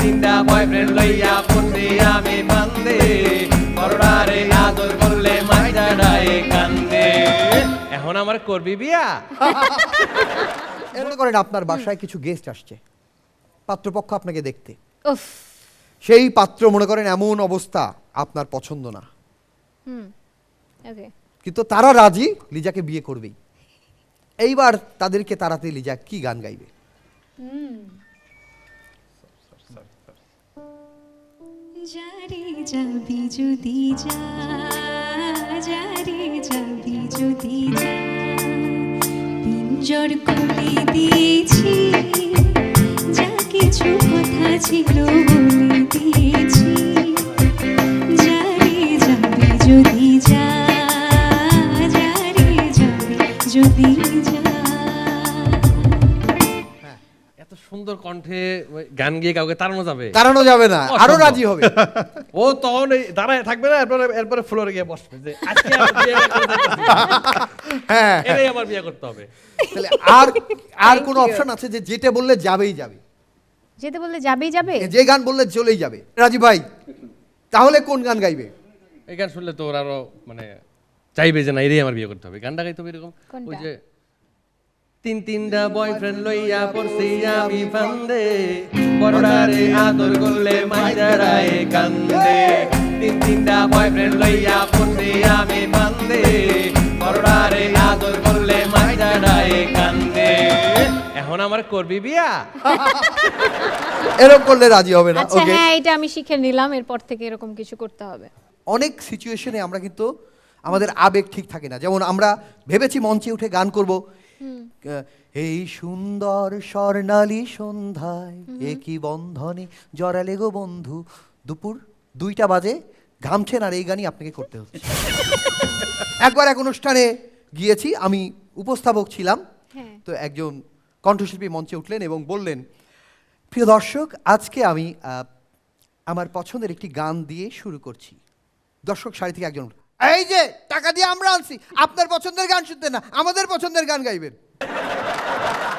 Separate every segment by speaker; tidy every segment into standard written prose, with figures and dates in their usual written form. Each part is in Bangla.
Speaker 1: তিনটা বয়ফ্রেন্ড লইয়া পড়ছি আমি বান্দে বড়ডারে আদর করলে মাইরা ডায়ে কান্দে এখন আমার করবি বিয়া
Speaker 2: মনে করেন আপনার বাসায় কিছু গেস্ট আসছে, পাত্রপক্ষ আপনাকে দেখতে,
Speaker 3: উফ
Speaker 2: সেই পাত্র মনে করেন এমন অবস্থা আপনার পছন্দ না,
Speaker 3: ওকে
Speaker 2: কিন্তু তারা রাজি লিজাকে বিয়ে করবেই। এইবার তাদেরকে তাড়াতে লিজা কি গান গাইবে?
Speaker 4: যারে যাবি যদি যা, যারে যাবি যদি যা, পিঞ্জর করে দিয়েছি, যা কিছু কথা ছিল বলে দিয়েছি। যারে যাবি যদি যা, যারে যাবি যদি যা।
Speaker 1: এত সুন্দর কণ্ঠে গান গিয়ে কাউকে তাড়ানো যাবে?
Speaker 2: তাড়ানো যাবে না, আরো রাজি হবে।
Speaker 1: ও তখন দাঁড়ায় থাকবে না, এরপরে ফ্লোরে গিয়ে বসবে যে আজকে আমার বিয়ে করে দিতেছি।
Speaker 2: হ্যাঁ,
Speaker 1: এটাই আমার বিয়ে করতে হবে।
Speaker 2: তাহলে আর কোনো অপশন আছে যে যেটা বললে যাবেই যাবে,
Speaker 3: যেতে বললে যাবেই যাবে?
Speaker 2: যে গান বললে চলেই যাবে? রাজি ভাই, তাহলে কোন গান গাইবে?
Speaker 1: এই গান শুনলে তো ওরা আরো মানে চাইবে যে না এটাই আমার বিয়ে করতে হবে। গানটা গাইতে হবে এরকম,
Speaker 3: কোনটা?
Speaker 1: ওই যে তিনটা বয়ফ্রেন্ড লইয়া পড়ছি আমি ফান্দে বড়ডারে আদর করলে মাইরা ডায়ে কান্দে তিনটা বয়ফ্রেন্ড লইয়া পড়ছি আমি ফান্দে বড়ডারে আদর করলে মাইরা ডায়ে কান্দে এখন আমার করবি বিয়া?
Speaker 2: এরকম করলে রাজি হবে না।
Speaker 3: আচ্ছা
Speaker 2: ওকে,
Speaker 3: হ্যাঁ, এটা আমি শিখে নিলাম, এরপর থেকে এরকম কিছু করতে হবে।
Speaker 2: অনেক সিচুয়েশনে আমরা কিন্তু আমাদের আবেগ ঠিক থাকে না। যেমন আমরা ভেবেছি মঞ্চে উঠে গান করব, এই সুন্দর স্বর্ণালী সন্ধ্যায় একই বন্ধনে জড়ালে গো বন্ধু, দুপুর 2টা বাজে, ঘামছেন আর এই গানই আপনাকে করতে হচ্ছে। একবার এক অনুষ্ঠানে গিয়েছি, আমি উপস্থাপক ছিলাম,
Speaker 3: হ্যাঁ।
Speaker 2: তো একজন কণ্ঠশিল্পী মঞ্চে উঠলেন এবং বললেন, প্রিয় দর্শক, আজকে আমি আমার পছন্দের একটি গান দিয়ে শুরু করছি। দর্শক সারি থেকে একজন, এই যে টাকা দিয়ে আমরা আনছি, আপনার পছন্দের গান শুনতে না, আমাদের পছন্দের গান গাইবেন।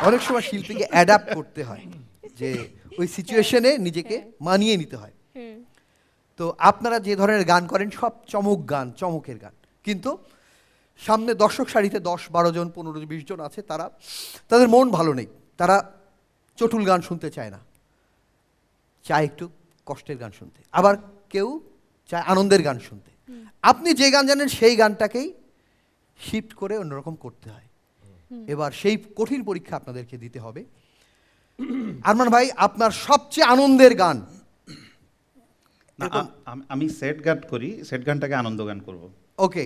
Speaker 2: অনেক সময় শিল্পীকে অ্যাডাপ্ট করতে হয়, যে ওই সিচুয়েশনে নিজেকে মানিয়ে নিতে হয়। তো আপনারা যে ধরনের গান করেন সব চমক গান, চমকের গান, কিন্তু সামনে দর্শক সারিতে 10-12 জন 15-20 জন আছে, তাদের মন ভালো নেই, তারা চটুল গান শুনতে চায় না, চায় একটু কষ্টের গান শুনতে, আবার কেউ চায় আনন্দের গান শুনতে। আপনি যে গান জানেন সেই গানটাকেই শিফট করে অন্যরকম করতে হয়। এবার সেই কঠিন পরীক্ষা আপনাদেরকে দিতে হবে। আরমান ভাই, আপনার সবচেয়ে আনন্দের গান?
Speaker 5: না, আমি সেট গান করি, সেট গানটাকে আনন্দ গান করব।
Speaker 2: ওকে।